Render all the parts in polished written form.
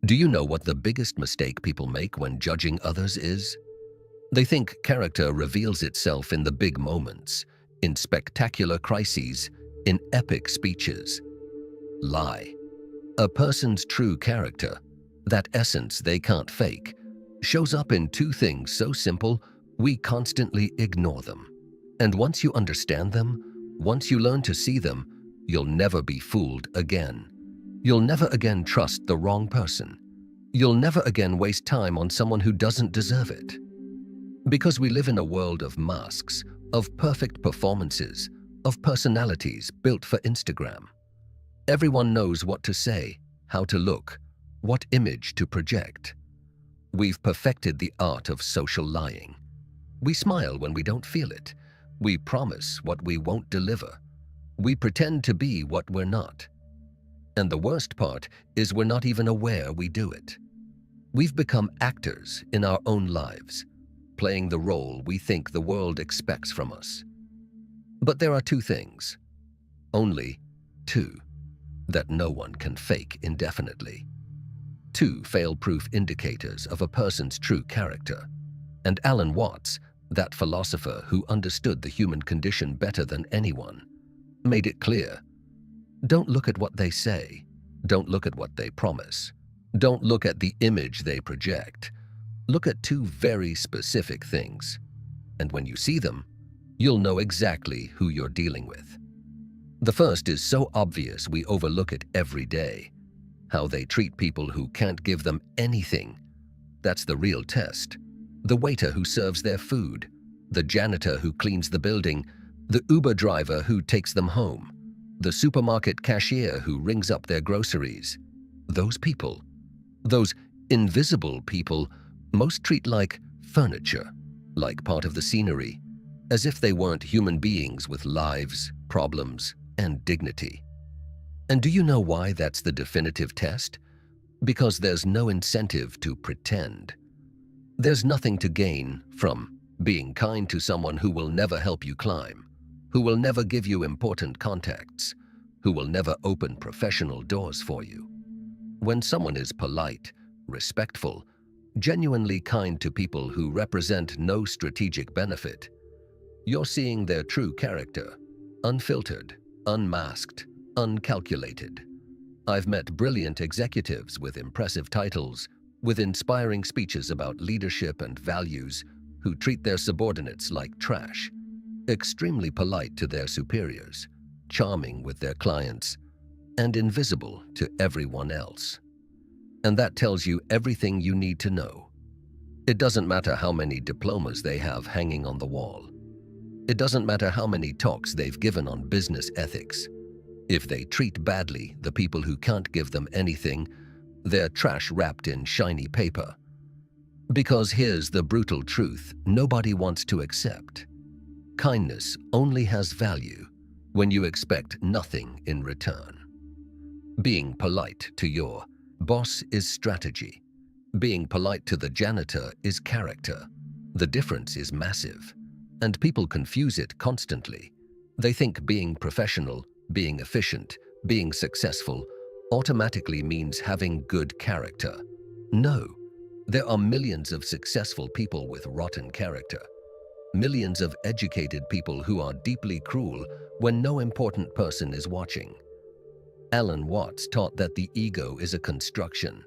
Do you know what the biggest mistake people make when judging others is? They think character reveals itself in the big moments, in spectacular crises, in epic speeches. Lie. A person's true character, that essence they can't fake, shows up in two things so simple we constantly ignore them. And once you understand them, once you learn to see them, you'll never be fooled again. You'll never again trust the wrong person. You'll never again waste time on someone who doesn't deserve it. Because we live in a world of masks, of perfect performances, of personalities built for Instagram. Everyone knows what to say, how to look, what image to project. We've perfected the art of social lying. We smile when we don't feel it. We promise what we won't deliver. We pretend to be what we're not. And the worst part is we're not even aware we do it. We've become actors in our own lives, playing the role we think the world expects from us. But there are two things, only two, that no one can fake indefinitely. Two fail-proof indicators of a person's true character. And Alan Watts, that philosopher who understood the human condition better than anyone, made it clear. Don't look at what they say. Don't look at what they promise. Don't look at the image they project. Look at two very specific things. And when you see them, you'll know exactly who you're dealing with. The first is so obvious we overlook it every day. How they treat people who can't give them anything. That's the real test. The waiter who serves their food, the janitor who cleans the building, the Uber driver who takes them home, the supermarket cashier who rings up their groceries. Those people, those invisible people, most treat like furniture, like part of the scenery, as if they weren't human beings with lives, problems, and dignity. And do you know why that's the definitive test? Because there's no incentive to pretend. There's nothing to gain from being kind to someone who will never help you climb, who will never give you important contacts, who will never open professional doors for you. When someone is polite, respectful, genuinely kind to people who represent no strategic benefit, you're seeing their true character, unfiltered, unmasked, uncalculated. I've met brilliant executives with impressive titles, with inspiring speeches about leadership and values, who treat their subordinates like trash, extremely polite to their superiors, charming with their clients, and invisible to everyone else. And that tells you everything you need to know. It doesn't matter how many diplomas they have hanging on the wall. It doesn't matter how many talks they've given on business ethics. If they treat badly the people who can't give them anything, they're trash wrapped in shiny paper. Because here's the brutal truth nobody wants to accept. Kindness only has value when you expect nothing in return. Being polite to your boss is strategy. Being polite to the janitor is character. The difference is massive, and people confuse it constantly. They think being professional, being efficient, being successful automatically means having good character. No, there are millions of successful people with rotten character. Millions of educated people who are deeply cruel when no important person is watching. Alan Watts taught that the ego is a construction,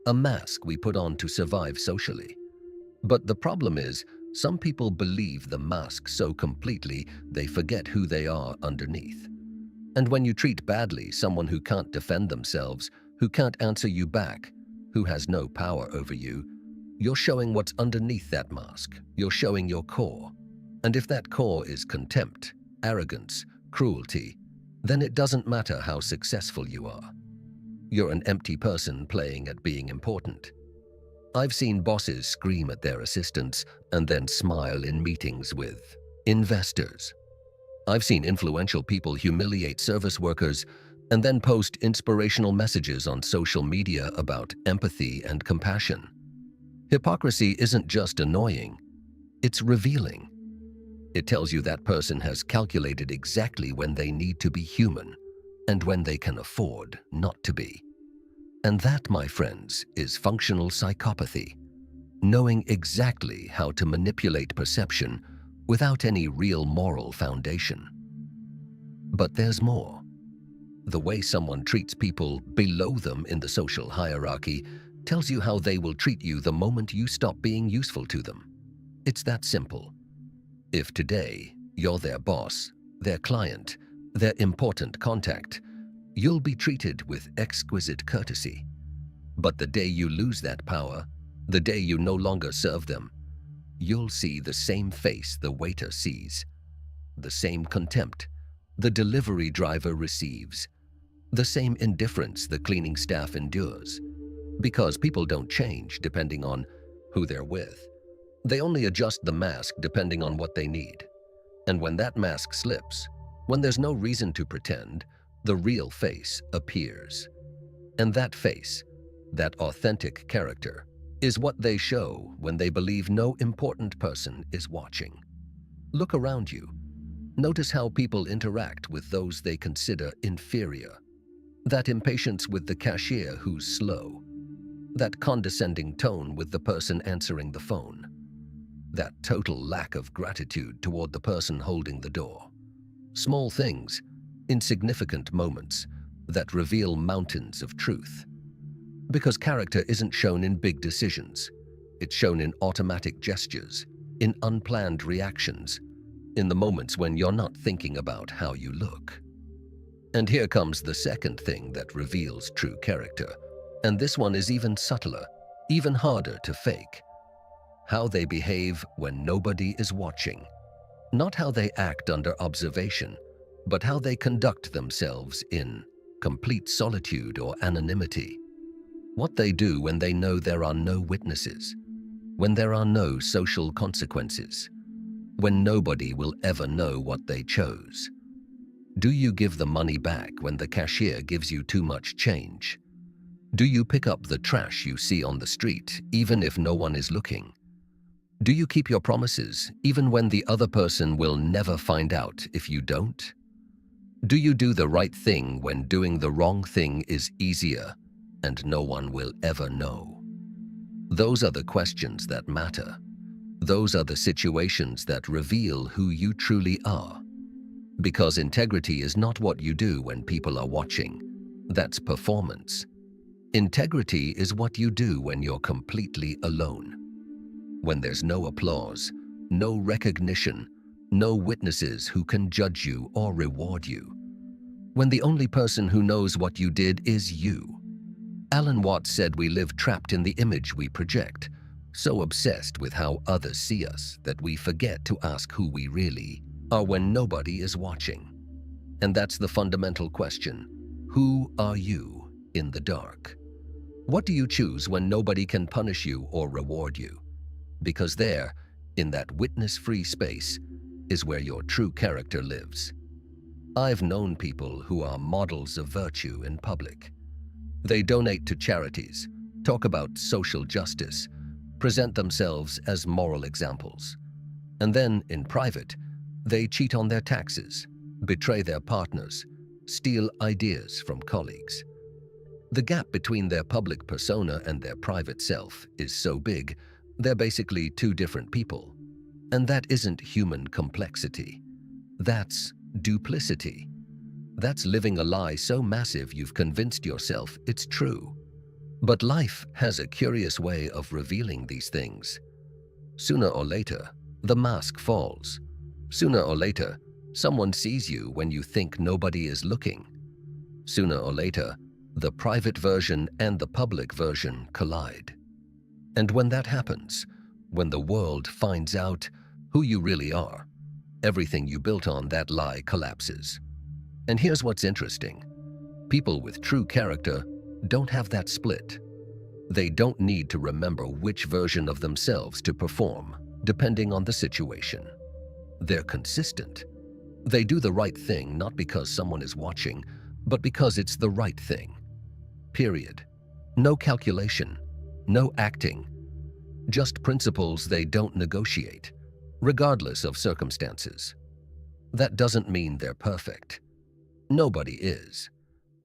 a mask we put on to survive socially. But the problem is, some people believe the mask so completely they forget who they are underneath. And when you treat badly someone who can't defend themselves, who can't answer you back, who has no power over you, you're showing what's underneath that mask. You're showing your core. And if that core is contempt, arrogance, cruelty, then it doesn't matter how successful you are. You're an empty person playing at being important. I've seen bosses scream at their assistants and then smile in meetings with investors. I've seen influential people humiliate service workers and then post inspirational messages on social media about empathy and compassion. Hypocrisy isn't just annoying, it's revealing. It tells you that person has calculated exactly when they need to be human and when they can afford not to be. And that, my friends, is functional psychopathy, knowing exactly how to manipulate perception without any real moral foundation. But there's more. The way someone treats people below them in the social hierarchy tells you how they will treat you the moment you stop being useful to them. It's that simple. If today you're their boss, their client, their important contact, you'll be treated with exquisite courtesy. But the day you lose that power, the day you no longer serve them, you'll see the same face the waiter sees, the same contempt the delivery driver receives, the same indifference the cleaning staff endures. Because people don't change depending on who they're with. They only adjust the mask depending on what they need. And when that mask slips, when there's no reason to pretend, the real face appears. And that face, that authentic character, is what they show when they believe no important person is watching. Look around you. Notice how people interact with those they consider inferior. That impatience with the cashier who's slow. That condescending tone with the person answering the phone. That total lack of gratitude toward the person holding the door. Small things, insignificant moments that reveal mountains of truth. Because character isn't shown in big decisions. It's shown in automatic gestures, in unplanned reactions, in the moments when you're not thinking about how you look. And here comes the second thing that reveals true character. And this one is even subtler, even harder to fake. How they behave when nobody is watching. Not how they act under observation, but how they conduct themselves in complete solitude or anonymity. What they do when they know there are no witnesses, when there are no social consequences, when nobody will ever know what they chose. Do you give the money back when the cashier gives you too much change? Do you pick up the trash you see on the street, even if no one is looking? Do you keep your promises, even when the other person will never find out if you don't? Do you do the right thing when doing the wrong thing is easier and no one will ever know? Those are the questions that matter. Those are the situations that reveal who you truly are. Because integrity is not what you do when people are watching. That's performance. Integrity is what you do when you're completely alone. When there's no applause, no recognition, no witnesses who can judge you or reward you. When the only person who knows what you did is you. Alan Watts said we live trapped in the image we project, so obsessed with how others see us that we forget to ask who we really are when nobody is watching. And that's the fundamental question. Who are you in the dark? What do you choose when nobody can punish you or reward you? Because there, in that witness-free space, is where your true character lives. I've known people who are models of virtue in public. They donate to charities, talk about social justice, present themselves as moral examples. And then, in private, they cheat on their taxes, betray their partners, steal ideas from colleagues. The gap between their public persona and their private self is so big, they're basically two different people. And that isn't human complexity. That's duplicity. That's living a lie so massive you've convinced yourself it's true. But life has a curious way of revealing these things. Sooner or later, the mask falls. Sooner or later, someone sees you when you think nobody is looking. Sooner or later, the private version and the public version collide. And when that happens, when the world finds out who you really are, everything you built on that lie collapses. And here's what's interesting. People with true character don't have that split. They don't need to remember which version of themselves to perform, depending on the situation. They're consistent. They do the right thing not because someone is watching, but because it's the right thing. Period. No calculation, no acting. Just principles they don't negotiate, regardless of circumstances. That doesn't mean they're perfect. Nobody is.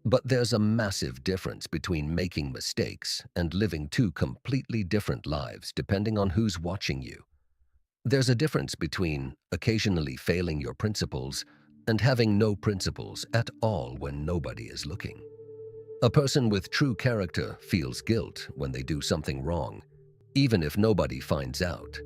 But there's a massive difference between making mistakes and living two completely different lives depending on who's watching you. There's a difference between occasionally failing your principles and having no principles at all when nobody is looking. A person with true character feels guilt when they do something wrong, even if nobody finds out.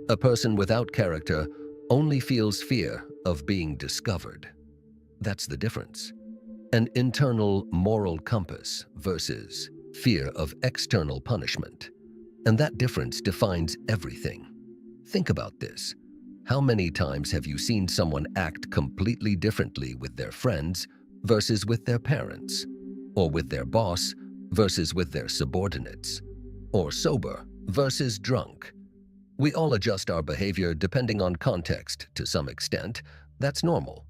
A person without character only feels fear of being discovered. That's the difference. An internal moral compass versus fear of external punishment. And that difference defines everything. Think about this. How many times have you seen someone act completely differently with their friends versus with their parents? Or with their boss versus with their subordinates? Or sober versus drunk? We all adjust our behavior depending on context to some extent. That's normal.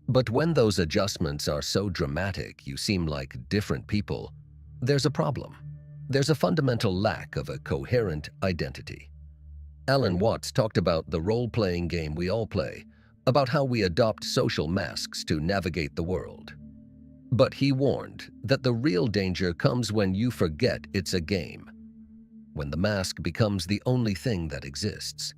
But when those adjustments are so dramatic you seem like different people, there's a problem. There's a fundamental lack of a coherent identity. Alan Watts talked about the role-playing game we all play, about how we adopt social masks to navigate the world. But he warned that the real danger comes when you forget it's a game, when the mask becomes the only thing that exists,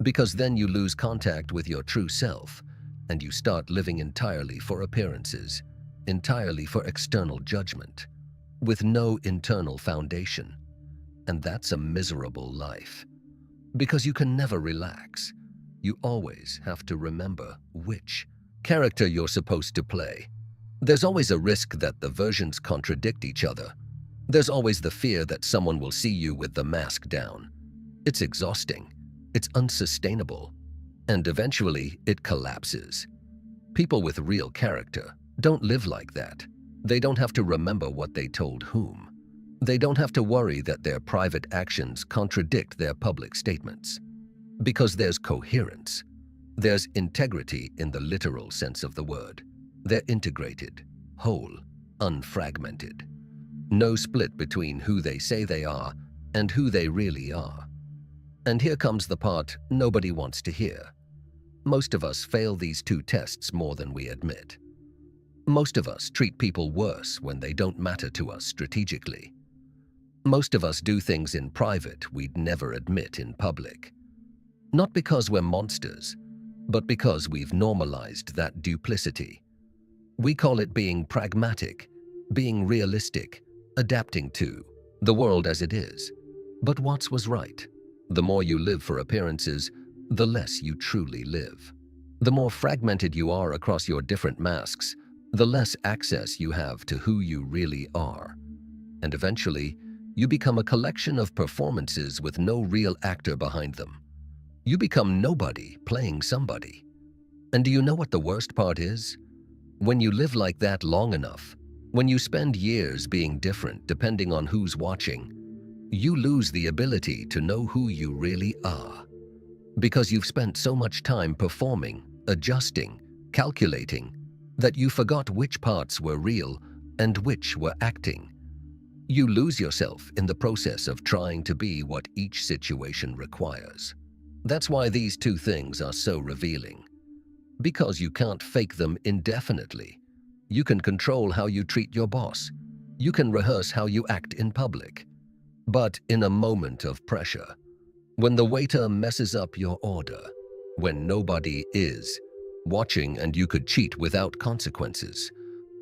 because then you lose contact with your true self, and you start living entirely for appearances, entirely for external judgment, with no internal foundation. And that's a miserable life. Because you can never relax. You always have to remember which character you're supposed to play. There's always a risk that the versions contradict each other. There's always the fear that someone will see you with the mask down. It's exhausting. It's unsustainable. And eventually, it collapses. People with real character don't live like that. They don't have to remember what they told whom. They don't have to worry that their private actions contradict their public statements. Because there's coherence. There's integrity in the literal sense of the word. They're integrated, whole, unfragmented. No split between who they say they are and who they really are. And here comes the part nobody wants to hear. Most of us fail these two tests more than we admit. Most of us treat people worse when they don't matter to us strategically. Most of us do things in private we'd never admit in public. Not because we're monsters, but because we've normalized that duplicity. We call it being pragmatic, being realistic, adapting to the world as it is. But Watts was right. The more you live for appearances, the less you truly live. The more fragmented you are across your different masks, the less access you have to who you really are. And eventually, you become a collection of performances with no real actor behind them. You become nobody playing somebody. And do you know what the worst part is? When you live like that long enough, when you spend years being different depending on who's watching, you lose the ability to know who you really are. Because you've spent so much time performing, adjusting, calculating, that you forgot which parts were real and which were acting. You lose yourself in the process of trying to be what each situation requires. That's why these two things are so revealing. Because you can't fake them indefinitely. You can control how you treat your boss. You can rehearse how you act in public. But in a moment of pressure, when the waiter messes up your order, when nobody is watching and you could cheat without consequences,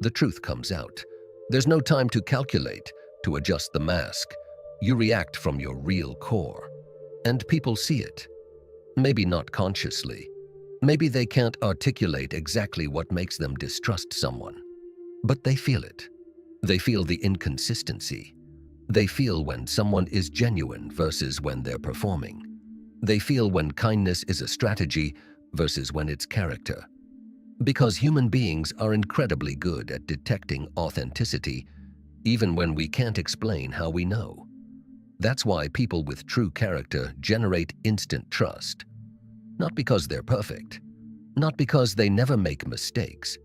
the truth comes out. There's no time to calculate, to adjust the mask. You react from your real core. And people see it. Maybe not consciously. Maybe they can't articulate exactly what makes them distrust someone. But they feel it. They feel the inconsistency. They feel when someone is genuine versus when they're performing. They feel when kindness is a strategy versus when it's character. Because human beings are incredibly good at detecting authenticity, even when we can't explain how we know. That's why people with true character generate instant trust. Not because they're perfect, not because they never make mistakes,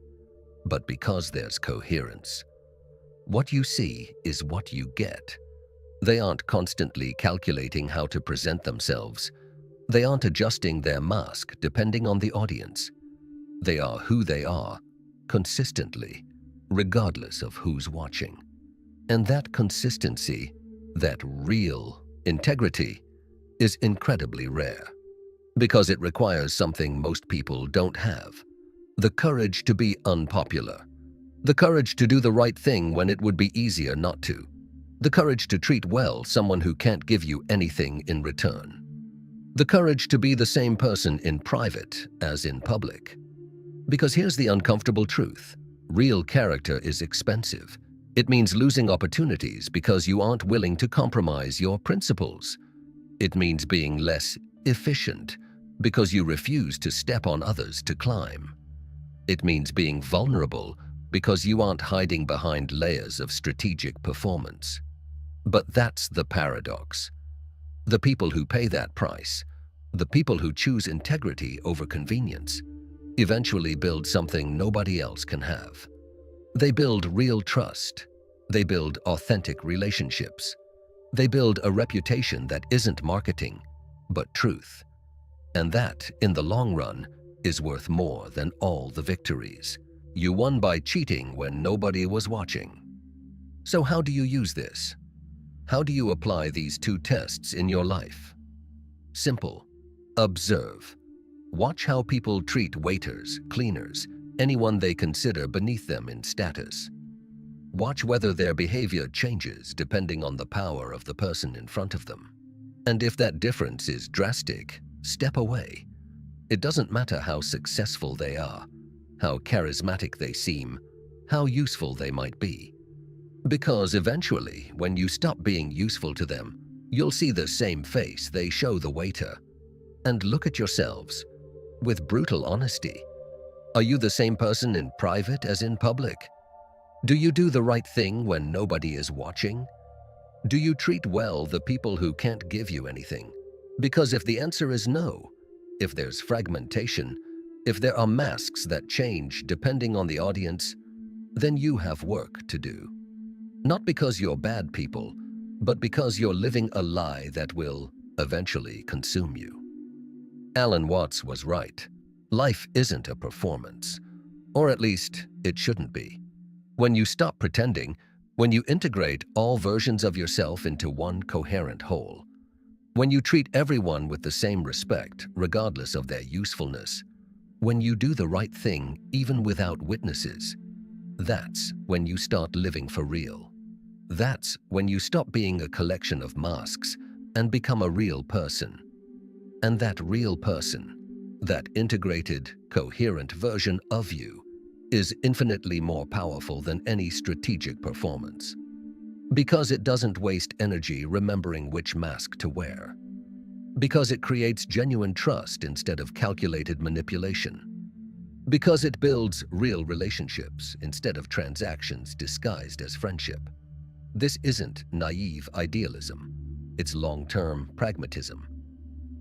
but because there's coherence. What you see is what you get. They aren't constantly calculating how to present themselves. They aren't adjusting their mask depending on the audience. They are who they are, consistently. regardless of who's watching. And that consistency, that real integrity, is incredibly rare because it requires something most people don't have: the courage to be unpopular, the courage to do the right thing when it would be easier not to, the courage to treat well someone who can't give you anything in return, the courage to be the same person in private as in public. Because here's the uncomfortable truth: real character is expensive. It means losing opportunities because you aren't willing to compromise your principles. It means being less efficient because you refuse to step on others to climb. It means being vulnerable because you aren't hiding behind layers of strategic performance. But that's the paradox. The people who pay that price, the people who choose integrity over convenience, eventually build something nobody else can have. They build real trust. They build authentic relationships. They build a reputation that isn't marketing, but truth. And that, in the long run, is worth more than all the victories you won by cheating when nobody was watching. So how do you use this? How do you apply these two tests in your life? Simple. Observe. Watch how people treat waiters, cleaners, anyone they consider beneath them in status. Watch whether their behavior changes depending on the power of the person in front of them. And if that difference is drastic, step away. It doesn't matter how successful they are, how charismatic they seem, how useful they might be. Because eventually, when you stop being useful to them, you'll see the same face they show the waiter. And look at yourselves with brutal honesty. Are you the same person in private as in public? Do you do the right thing when nobody is watching? Do you treat well the people who can't give you anything? Because if the answer is no, if there's fragmentation, if there are masks that change depending on the audience, then you have work to do. Not because you're bad people, but because you're living a lie that will eventually consume you. Alan Watts was right. Life isn't a performance, or at least it shouldn't be. When you stop pretending, when you integrate all versions of yourself into one coherent whole, when you treat everyone with the same respect, regardless of their usefulness, when you do the right thing even without witnesses, that's when you start living for real. That's when you stop being a collection of masks and become a real person. And that real person, that integrated, coherent version of you, is infinitely more powerful than any strategic performance. Because it doesn't waste energy remembering which mask to wear. Because it creates genuine trust instead of calculated manipulation. Because it builds real relationships instead of transactions disguised as friendship. This isn't naive idealism. It's long-term pragmatism.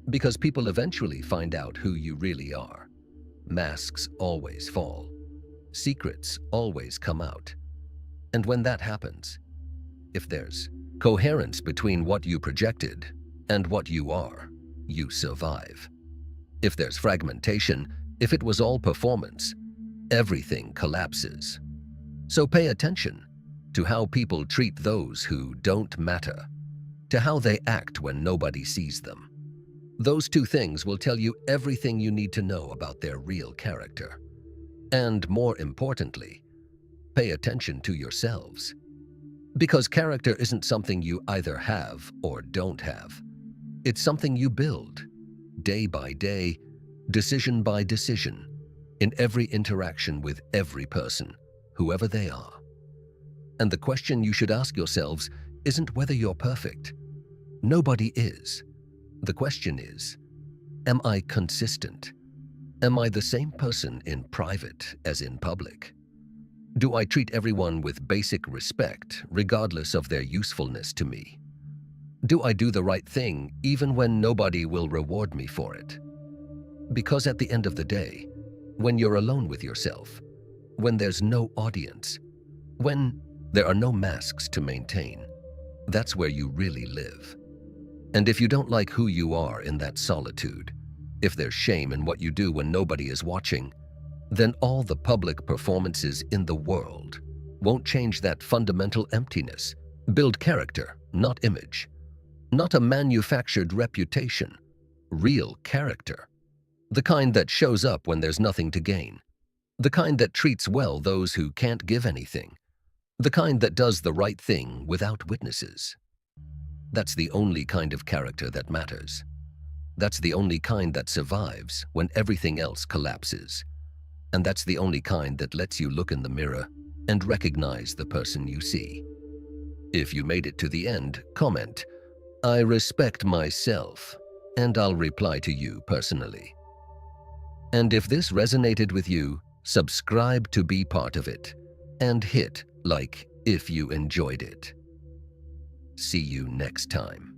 Because people eventually find out who you really are. Masks always fall. Secrets always come out. And when that happens, if there's coherence between what you projected and what you are, you survive. If there's fragmentation, if it was all performance, everything collapses. So pay attention to how people treat those who don't matter, to how they act when nobody sees them. Those two things will tell you everything you need to know about their real character. And more importantly, pay attention to yourselves. Because character isn't something you either have or don't have. It's something you build, day by day, decision by decision, in every interaction with every person, whoever they are. And the question you should ask yourselves isn't whether you're perfect. Nobody is. The question is, am I consistent? Am I the same person in private as in public? Do I treat everyone with basic respect, regardless of their usefulness to me? Do I do the right thing even when nobody will reward me for it? Because at the end of the day, when you're alone with yourself, when there's no audience, when there are no masks to maintain, that's where you really live. And if you don't like who you are in that solitude, if there's shame in what you do when nobody is watching, then all the public performances in the world won't change that fundamental emptiness. Build character, not image. Not a manufactured reputation. Real character. The kind that shows up when there's nothing to gain. The kind that treats well those who can't give anything. The kind that does the right thing without witnesses. That's the only kind of character that matters. That's the only kind that survives when everything else collapses. And that's the only kind that lets you look in the mirror and recognize the person you see. If you made it to the end, comment, "I respect myself," and I'll reply to you personally. And if this resonated with you, subscribe to be part of it, and hit like if you enjoyed it. See you next time.